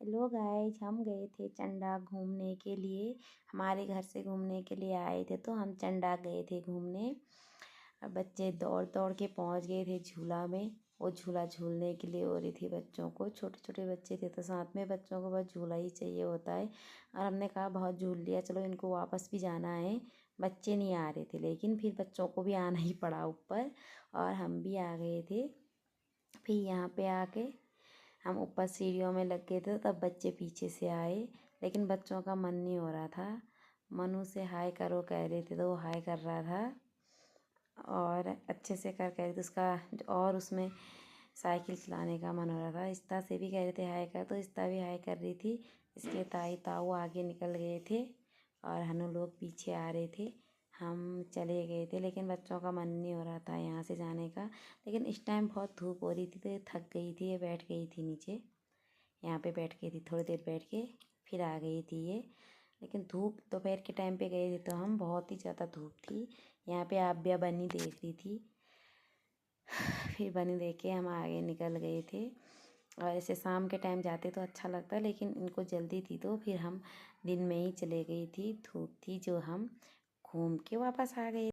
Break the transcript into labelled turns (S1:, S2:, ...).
S1: Hello guys, हम गए थे चंडा घूमने के लिए। हमारे घर से घूमने के लिए आए थे तो हम चंडा गए थे घूमने। और बच्चे दौड़ दौड़ के पहुंच गए थे झूला में। वो झूला झूलने के लिए हो रही थी बच्चों को। छोटे छोटे बच्चे थे तो साथ में बच्चों को बस झूला ही चाहिए होता है। और हमने कहा बहुत झूल लिया, चलो इनको वापस भी जाना है। बच्चे नहीं आ रहे थे लेकिन फिर बच्चों को भी आना ही पड़ा ऊपर और हम भी आ गए थे। फिर यहाँ पे आके हम ऊपर सीढ़ियों में लग गए थे तब बच्चे पीछे से आए, लेकिन बच्चों का मन नहीं हो रहा था। मनु से हाय करो कह रहे थे तो वो हाय कर रहा था और अच्छे से कर कह रहे थे उसका। और उसमें साइकिल चलाने का मन हो रहा था। इस्ता से भी कह रहे थे हाय कर, तो इस्ता भी हाय कर रही थी। इसके ताई ताऊ आगे निकल गए थे और हनु लोग पीछे आ रहे थे। हम चले गए थे लेकिन बच्चों का मन नहीं हो रहा था यहाँ से जाने का। लेकिन इस टाइम बहुत धूप हो रही थी तो ये थक गई थी, ये बैठ गई थी नीचे। यहाँ पे बैठ गई थी, थोड़ी देर बैठ के फिर आ गई थी ये। लेकिन धूप दोपहर के टाइम पे गए थे तो हम, बहुत ही ज़्यादा धूप थी। यहाँ पे आप भी बनी देख रही थी। फिर बनी देख के हम आगे निकल गए थे। और ऐसे शाम के टाइम जाते तो अच्छा लगता, लेकिन इनको जल्दी थी तो फिर हम दिन में ही चले गई थी। धूप थी जो हम घूम के वापस आ गए।